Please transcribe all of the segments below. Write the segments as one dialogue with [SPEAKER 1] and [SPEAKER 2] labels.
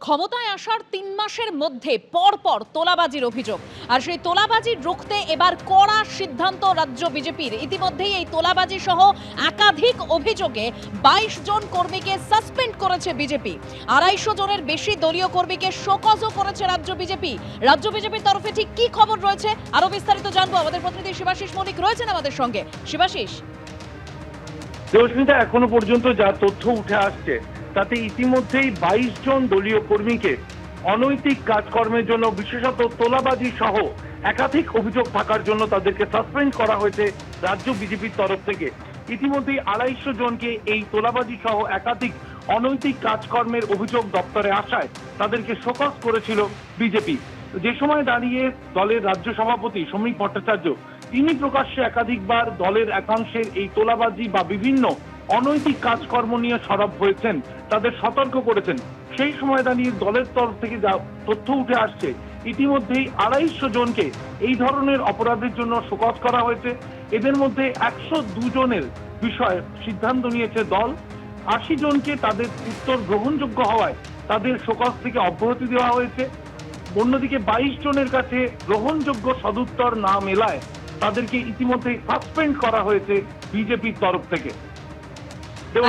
[SPEAKER 1] ক্ষমতায় আসার ৩ মাসের মধ্যে পরপর তোলাবাজির অভিযোগ, আর সেই তোলাবাজি রুখতে এবার কড়া সিদ্ধান্ত রাজ্য বিজেপির। ইতিমধ্যেই এই তোলাবাজি সহ একাধিক অভিযোগে ২২ জন কর্মীকে সাসপেন্ড করেছে বিজেপি। ২৫০ জনের বেশি দলীয় কর্মীকে শোকজও করেছে রাজ্য বিজেপি। রাজ্য বিজেপির তরফে ঠিক কি খবর রয়েছে আরো বিস্তারিত জানবো। আমাদের প্রতিনিধি শিবাশিস মল্লিক রয়েছেন আমাদের সঙ্গে। শিবাশিস,
[SPEAKER 2] দেবস্মিতা, এখনো পর্যন্ত যা তথ্য উঠে আসছে তাতে ইতিমধ্যেই ২২ জন দলীয় কর্মীকে অনৈতিক কাজকর্মের জন্য, বিশেষত তোলাবাজি সহ একাধিক অভিযোগ থাকার জন্য তাদেরকে সাসপেন্ড করা হয়েছে রাজ্য বিজেপির তরফ থেকে। ইতিমধ্যেই ২৫০ জনকে এই তোলাবাজি সহ একাধিক অনৈতিক কাজকর্মের অভিযোগ দপ্তরে আসায় তাদেরকে শোকজ করেছিল বিজেপি। যে সময় দাঁড়িয়ে দলের রাজ্য সভাপতি শ্রমিক ভট্টাচার্য তিনি প্রকাশ্যে একাধিকবার দলের একাংশের এই তোলাবাজি বা বিভিন্ন অনৈতিক কাজকর্ম নিয়ে সরব হয়েছেন, তাদের সতর্ক করেছেন। সেই সময় দাঁড়িয়ে দলের তরফ থেকে যা তথ্য উঠে আসছে, ইতিমধ্যেই ২৫০ জনকে এই ধরনের অপরাধের জন্য শোকজ করা হয়েছে। এদের মধ্যে ১০২ জনের বিষয়ে সিদ্ধান্ত নিয়েছে দল। ৮০ জনকে তাদের উত্তর গ্রহণযোগ্য হওয়ায় তাদের শোকজ থেকে অব্যাহতি দেওয়া হয়েছে। অন্যদিকে ২২ জনের কাছে গ্রহণযোগ্য সদুত্তর না মেলায় তাদেরকে ইতিমধ্যে সাসপেন্ড করা হয়েছে বিজেপির তরফ থেকে।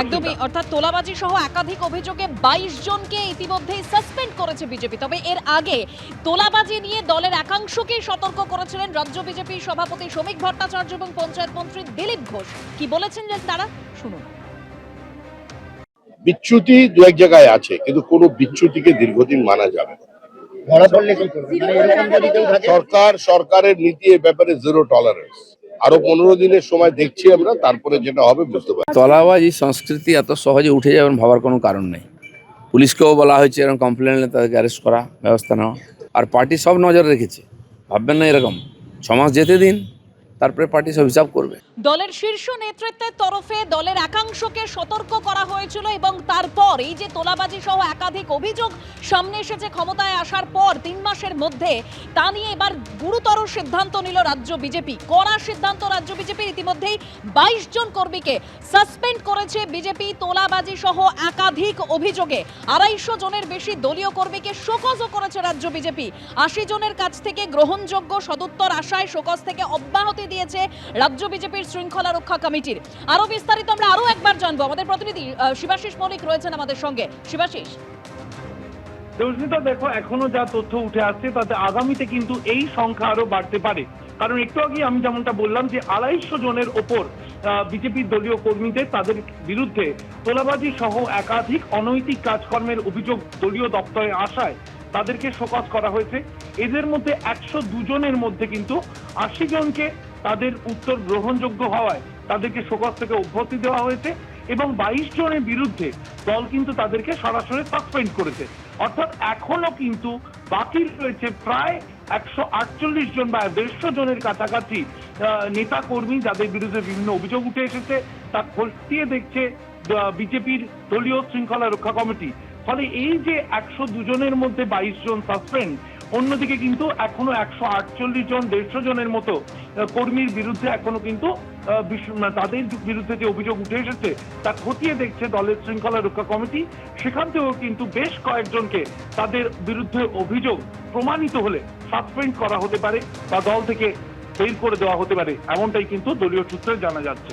[SPEAKER 1] একদমই, অর্থাৎ তোলাবাজি সহ একাধিক অভিযোগে ২২ জনকে ইতিমধ্যেই সাসপেন্ড করেছে বিজেপি। তবে এর আগে তোলাবাজি নিয়ে দলের একাংশকে সতর্ক করেছিলেন রাজ্য বিজেপি সভাপতি শ্রমিক ভট্টাচার্য এবং পঞ্চায়েত মন্ত্রী দিলীপ ঘোষ। কি বলেছেন তারা, শুনুন।
[SPEAKER 3] বিচ্যুতি দু এক জায়গায় আছে, কিন্তু কোনো বিচ্যুতিকে দীর্ঘদিন মানা যাবে না। সরকারের নীতি এ ব্যাপারে জিরো টলারেন্স। আরো ১৫ দিনের সময় দেখছি আমরা, তারপরে যেটা হবে বুঝতে পারছি।
[SPEAKER 4] তোলাবাজি সংস্কৃতি এত সহজে উঠে যাবেন ভাবার কোনো কারণ নেই। পুলিশকেও বলা হয়েছে এরকম কমপ্লেন এলে তাদেরকে অ্যারেস্ট করা, ব্যবস্থা নেওয়া। আর পার্টি সব নজর রেখেছে, ভাববেন না এরকম ৬ মাস যেতে দিন, তারপরে পার্টি সব হিসাব করবে।
[SPEAKER 1] দলের শীর্ষ নেতৃত্বের তরফে দলের একাংশকে সতর্ক করা হয়েছিল এবং তারপর এই যে তোলাবাজি সহ একাধিক অভিযোগ সামনে এসেছে ক্ষমতায় আসার পর ৩ মাসের মধ্যে, তা নিয়ে এবার গুরুতর সিদ্ধান্ত নিল রাজ্য বিজেপি। কড়া সিদ্ধান্ত রাজ্য বিজেপির। ইতিমধ্যেই ২২ জন কর্মীকে সাসপেন্ড করেছে বিজেপি তোলাবাজি সহ একাধিক অভিযোগে। ২৫০ জনের বেশি দলীয় কর্মীকে শোকজও করেছে রাজ্য বিজেপি। ৮০ জনের কাছ থেকে গ্রহণযোগ্য সদুত্তর আশায় শোকজ থেকে অব্যাহতি দিয়েছে রাজ্য বিজেপির শৃঙ্খলা রক্ষা কমিটির। আরো বিস্তারিত আমরা আরো একবার জানবো। আমাদের প্রতিনিধি শিবাশিস মল্লিক রয়েছেন আমাদের সঙ্গে। শিবাশিস,
[SPEAKER 2] দেবস্মিতা, দেখো, এখনো যা তথ্য উঠে আসছে তাতে আগামীতে কিন্তু এই সংখ্যা আরো বাড়তে পারে। কারণ একটু আগে আমি যেমনটা বললাম যে ২৫০ জনের ওপর বিজেপির দলীয় কর্মীদের, তাদের বিরুদ্ধে তোলাবাজি সহ একাধিক অনৈতিক কাজকর্মের অভিযোগ দলীয় দপ্তরে আসায় তাদেরকে শোকজ করা হয়েছে। এদের মধ্যে ১০২ জনের মধ্যে কিন্তু ৮০ জনকে তাদের উত্তর গ্রহণযোগ্য হওয়ায় তাদেরকে শোকজ থেকে অব্যাহতি দেওয়া হয়েছে এবং ২২ জনের বিরুদ্ধে দল কিন্তু তাদেরকে সরাসরি সাসপেন্ড করেছে। অর্থাৎ এখনো কিন্তু বাকি রয়েছে প্রায় ১৪৮ জন বা ১৫০ জনের কাছাকাছি নেতা কর্মী, যাদের বিরুদ্ধে বিভিন্ন অভিযোগ উঠে এসেছে। তা খতিয়ে দেখছে বিজেপির দলীয় শৃঙ্খলা রক্ষা কমিটি। ফলে এই যে ১০২ জনের মধ্যে ২২ জন সাসপেন্ড, অন্যদিকে কিন্তু এখনো ১৪৮ জন, ১৫০ জনের মতো কর্মীর বিরুদ্ধে এখনো কিন্তু তাদের বিরুদ্ধে যে অভিযোগ উঠে এসেছে তা খতিয়ে দেখছে দলের শৃঙ্খলা রক্ষা কমিটি। সেখান থেকেও কিন্তু বেশ কয়েকজনকে তাদের বিরুদ্ধে অভিযোগ প্রমাণিত হলে সাসপেন্ড করা হতে পারে বা দল থেকে বের করে দেওয়া হতে পারে, এমনটাই কিন্তু দলীয় সূত্রে জানা যাচ্ছে।